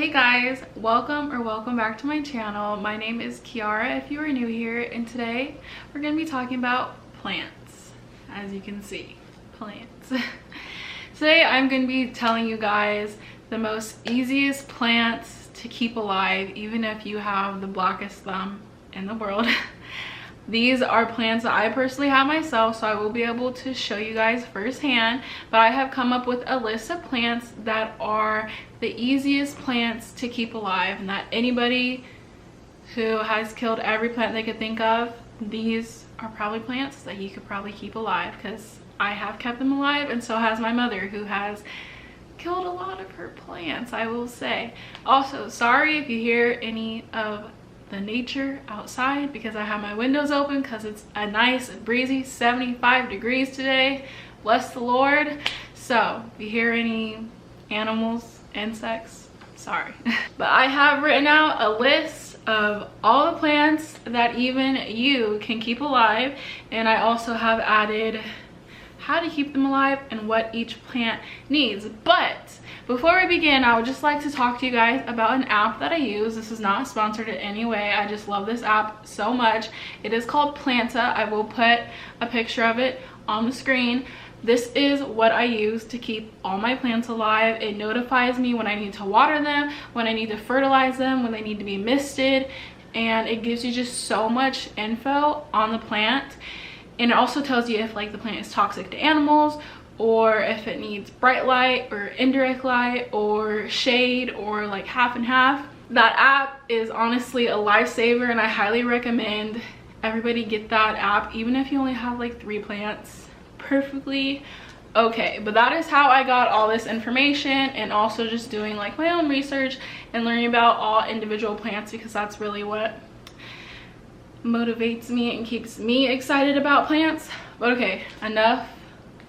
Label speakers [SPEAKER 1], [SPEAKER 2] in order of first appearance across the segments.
[SPEAKER 1] Hey guys, welcome back to my channel. My name is Kiara if you are new here, and today we're going to be talking about plants. As you can see, plants. Today I'm going to be telling you guys the most easiest plants to keep alive, even if you have the blackest thumb in the world. These are plants that I personally have myself, so I will be able to show you guys firsthand, but I have come up with a list of plants that are the easiest plants to keep alive, and that anybody who has killed every plant they could think of, these are probably plants that you could probably keep alive, because I have kept them alive, and so has my mother, who has killed a lot of her plants, I will say. Also, sorry if you hear any of the nature outside, because I have my windows open because it's a nice breezy 75 degrees today, bless the Lord. So if you hear any animals, insects, sorry. But I have written out a list of all the plants that even you can keep alive, and I also have added how to keep them alive and what each plant needs. But before we begin, I would just like to talk to you guys about an app that I use. This is not sponsored in any way. I just love this app so much. It is called Planta. I will put a picture of it on the screen. This is what I use to keep all my plants alive. It notifies me when I need to water them, when I need to fertilize them, when they need to be misted, and it gives you just so much info on the plant. And it also tells you if like the plant is toxic to animals, or if it needs bright light or indirect light or shade, or like half and half. That app is honestly a lifesaver, and I highly recommend everybody get that app, even if you only have like 3 plants. Perfectly okay. But that is how I got all this information, and also just doing like my own research and learning about all individual plants, because that's really what motivates me and keeps me excited about plants. But okay, enough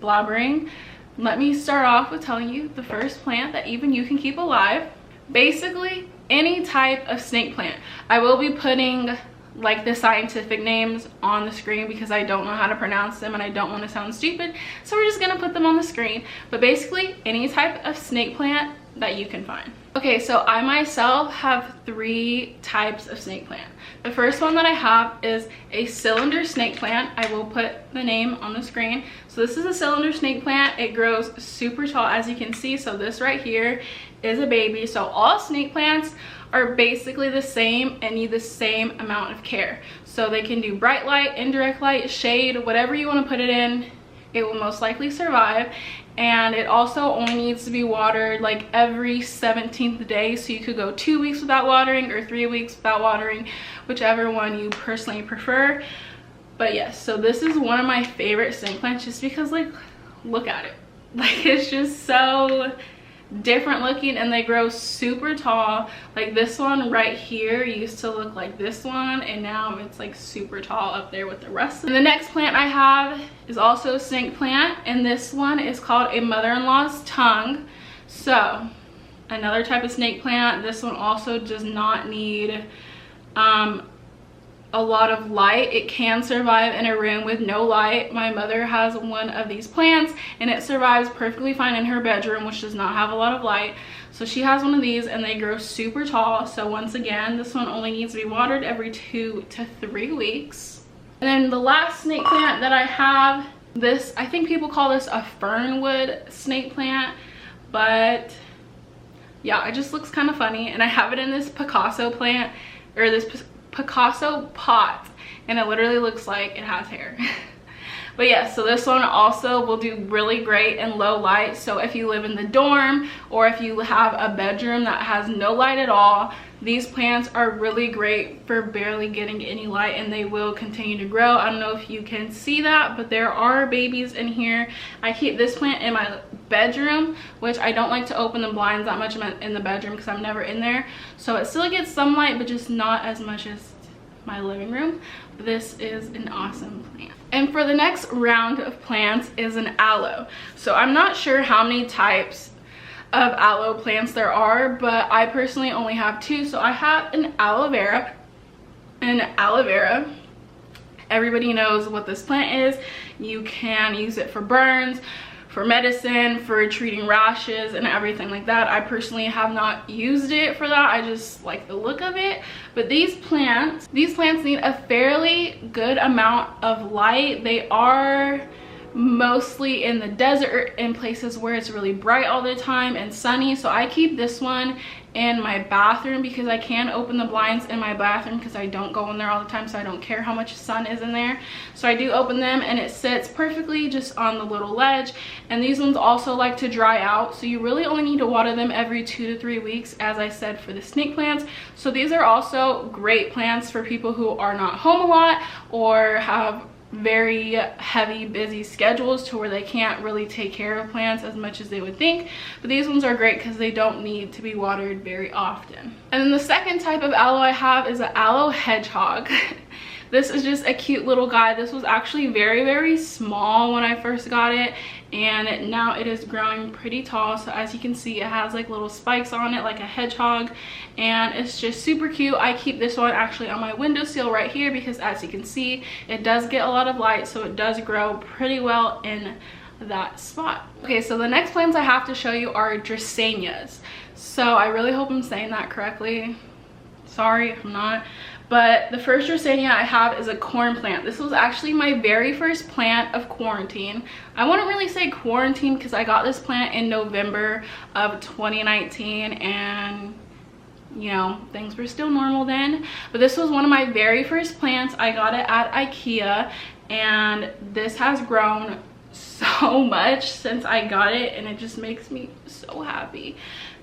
[SPEAKER 1] blabbering. Let me start off with telling you the first plant that even you can keep alive. Basically any type of snake plant. I will be putting like the scientific names on the screen because I don't know how to pronounce them and I don't want to sound stupid, so we're just gonna put them on the screen. But basically any type of snake plant that you can find. Okay, so I myself have 3 types of snake plant. The first one that I have is a cylinder snake plant. I will put the name on the screen. So this is a cylinder snake plant. It grows super tall, as you can see. So this right here is a baby. So all snake plants are basically the same and need the same amount of care. So they can do bright light, indirect light, shade, whatever you want to put it in, it will most likely survive. And it also only needs to be watered like every 17th day, so you could go 2 weeks without watering or 3 weeks without watering, whichever one you personally prefer. But yes, so this is one of my favorite snake plants, just because like look at it, like it's just so different looking, and they grow super tall. Like this one right here used to look like this one, and now it's like super tall up there with the rest. And the next plant I have is also a snake plant, and this one is called a mother-in-law's tongue. So another type of snake plant. This one also does not need a lot of light. It can survive in a room with no light. My mother has one of these plants and it survives perfectly fine in her bedroom, which does not have a lot of light. So she has one of these, and they grow super tall. So once again, this one only needs to be watered every 2 to 3 weeks. And then the last snake plant that I have, this, I think people call this a Fernwood snake plant, but yeah, it just looks kind of funny. And I have it in this Picasso plant, or this Picasso pot, and it literally looks like it has hair. But yeah, so this one also will do really great in low light. So if you live in the dorm, or if you have a bedroom that has no light at all, these plants are really great for barely getting any light, and they will continue to grow. I don't know if you can see that, but there are babies in here. I keep this plant in my bedroom, which I don't like to open the blinds that much in the bedroom because I'm never in there. So it still gets some light, but just not as much as my living room. This is an awesome plant. And for the next round of plants is an aloe. So I'm not sure how many types of aloe plants there are, but I personally only have 2. So I have an aloe vera. And aloe vera, everybody knows what this plant is. You can use it for burns, for medicine, for treating rashes and everything like that. I personally have not used it for that. I just like the look of it. But these plants need a fairly good amount of light. They are mostly in the desert, in places where it's really bright all the time and sunny. So I keep this one in my bathroom because I can open the blinds in my bathroom because I don't go in there all the time, so I don't care how much sun is in there. So I do open them, and it sits perfectly just on the little ledge. And these ones also like to dry out, so you really only need to water them every 2 to 3 weeks, as I said, for the snake plants. So these are also great plants for people who are not home a lot or have very heavy busy schedules to where they can't really take care of plants as much as they would think. But these ones are great because they don't need to be watered very often. And then the second type of aloe I have is an Aloe Hedgehog. This is just a cute little guy. This was actually very, very small when I first got it, and now it is growing pretty tall. So as you can see, it has like little spikes on it like a hedgehog, and it's just super cute. I keep this one actually on my windowsill right here because, as you can see, it does get a lot of light, so it does grow pretty well in that spot. Okay, so the next plants I have to show you are Drasenias. So I really hope I'm saying that correctly. Sorry if I'm not. But the first Drasenia I have is a corn plant. This was actually my very first plant of quarantine. I wouldn't really say quarantine because I got this plant in November of 2019, and you know, things were still normal then. But this was one of my very first plants. I got it at Ikea, and this has grown so much since I got it, and it just makes me so happy.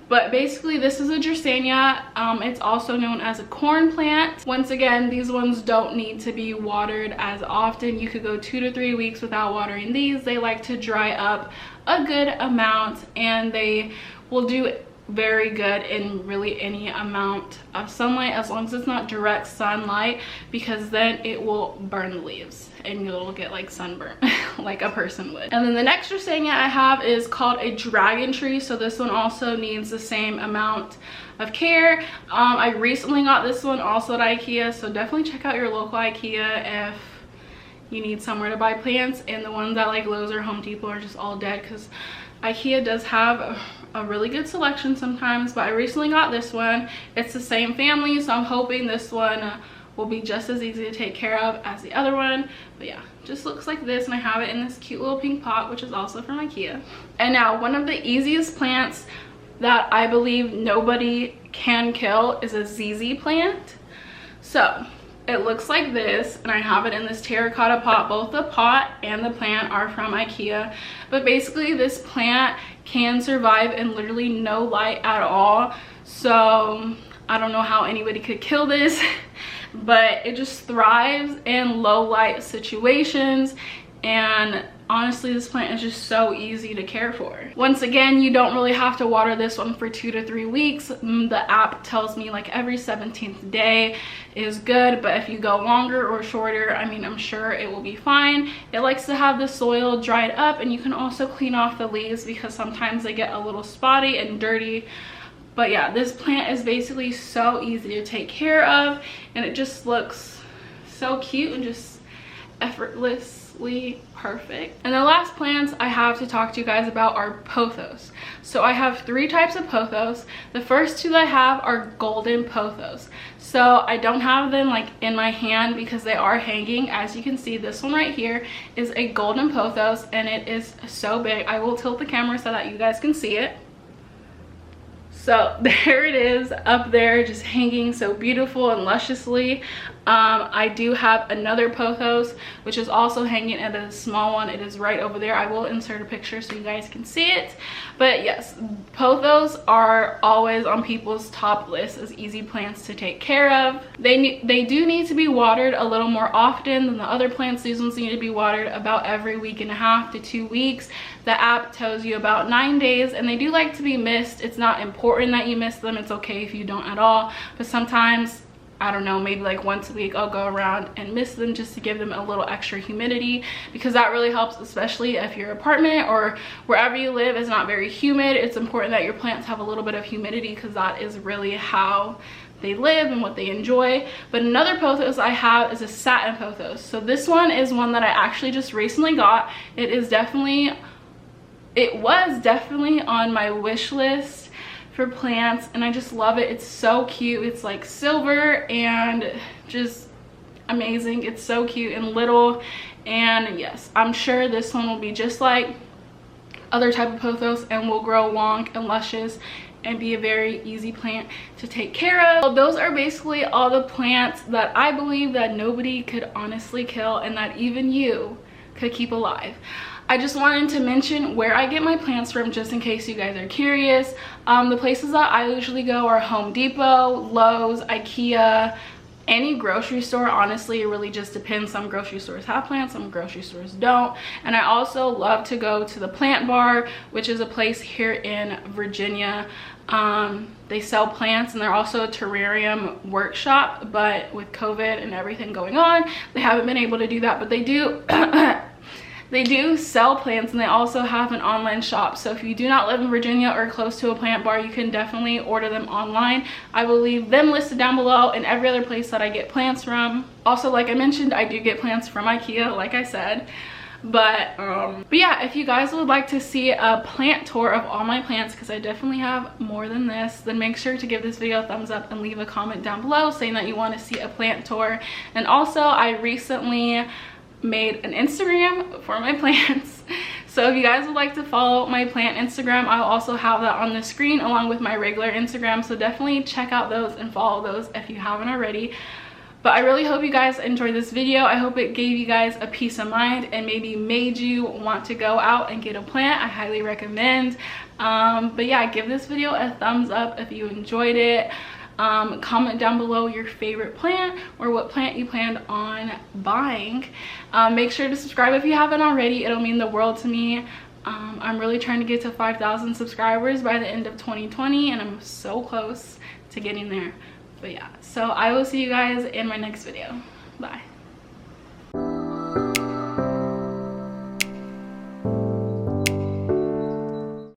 [SPEAKER 1] But basically, this is a Drasenia. It's also known as a corn plant. Once again, these ones don't need to be watered as often. You could go 2 to 3 weeks without watering these. They like to dry up a good amount, and they will do very good in really any amount of sunlight, as long as it's not direct sunlight, because then it will burn the leaves and you'll get like sunburn like a person would. And then the next Drasenia I have is called a dragon tree. So this one also needs the same amount of care. I recently got this one also at Ikea, so definitely check out your local Ikea if you need somewhere to buy plants. And the ones at like Lowe's or Home Depot are just all dead because Ikea does have a really good selection sometimes. But I recently got this one. It's the same family, so I'm hoping this one will be just as easy to take care of as the other one. But yeah, just looks like this, and I have it in this cute little pink pot, which is also from Ikea. And now, one of the easiest plants that I believe nobody can kill is a ZZ plant. So it looks like this, and I have it in this terracotta pot. Both the pot and the plant are from Ikea. But basically, this plant can survive in literally no light at all. So I don't know how anybody could kill this, but it just thrives in low light situations. And honestly, this plant is just so easy to care for. Once again, you don't really have to water this one for 2 to 3 weeks. The app tells me like every 17th day is good, but if you go longer or shorter, I mean, I'm sure it will be fine. It likes to have the soil dried up, and you can also clean off the leaves because sometimes they get a little spotty and dirty. But yeah, this plant is basically so easy to take care of, and it just looks so cute and just effortlessly perfect. And the last plants I have to talk to you guys about are pothos. So I have 3 types of pothos. The first 2 I have are golden pothos. So I don't have them like in my hand because they are hanging. As you can see, this one right here is a golden pothos, and it is so big. I will tilt the camera so that you guys can see it. So there it is up there, just hanging so beautiful and lusciously. I do have another pothos, which is also hanging at a small one. It is right over there. I will insert a picture so you guys can see it. But yes, pothos are always on people's top list as easy plants to take care of. They do need to be watered a little more often than the other plants. These ones need to be watered about every 1.5 to 2 weeks. The app tells you about 9 days, and they do like to be missed. It's not important that you miss them. It's okay if you don't at all. But sometimes, I don't know, maybe like once a week I'll go around and mist them just to give them a little extra humidity, because that really helps, especially if your apartment or wherever you live is not very humid. It's important that your plants have a little bit of humidity because that is really how they live and what they enjoy. But another pothos I have is a satin pothos. So this one is one that I actually just recently got. It is definitely it was definitely on my wish list for plants, and I just love it. It's so cute. It's like silver and just amazing. It's so cute and little, and yes, I'm sure this one will be just like other type of pothos and will grow long and luscious and be a very easy plant to take care of. So those are basically all the plants that I believe that nobody could honestly kill and that even you could keep alive. I just wanted to mention where I get my plants from, just in case you guys are curious. The places that I usually go are Home Depot, Lowe's, Ikea, any grocery store. Honestly, it really just depends. Some grocery stores have plants, some grocery stores don't. And I also love to go to the Plant Bar, which is a place here in Virginia. They sell plants, and they're also a terrarium workshop, but with COVID and everything going on, they haven't been able to do that, but they do they do sell plants, and they also have an online shop. So if you do not live in Virginia or close to a plant bar, you can definitely order them online. I will leave them listed down below, and every other place that I get plants from. Also, like I mentioned, I do get plants from Ikea, like I said. But yeah, if you guys would like to see a plant tour of all my plants, because I definitely have more than this, then make sure to give this video a thumbs up and leave a comment down below saying that you want to see a plant tour. And also, I recently made an Instagram for my plants, so if you guys would like to follow my plant Instagram, I'll also have that on the screen along with my regular Instagram, so definitely check out those and follow those if you haven't already. But I really hope you guys enjoyed this video. I hope it gave you guys a peace of mind and maybe made you want to go out and get a plant. I highly recommend. But yeah, give this video a thumbs up if you enjoyed it. Comment down below your favorite plant or what plant you planned on buying. Make sure to subscribe if you haven't already. It'll mean the world to me. I'm really trying to get to 5,000 subscribers by the end of 2020, and I'm so close to getting there. But yeah, so I will see you guys in my next video. Bye.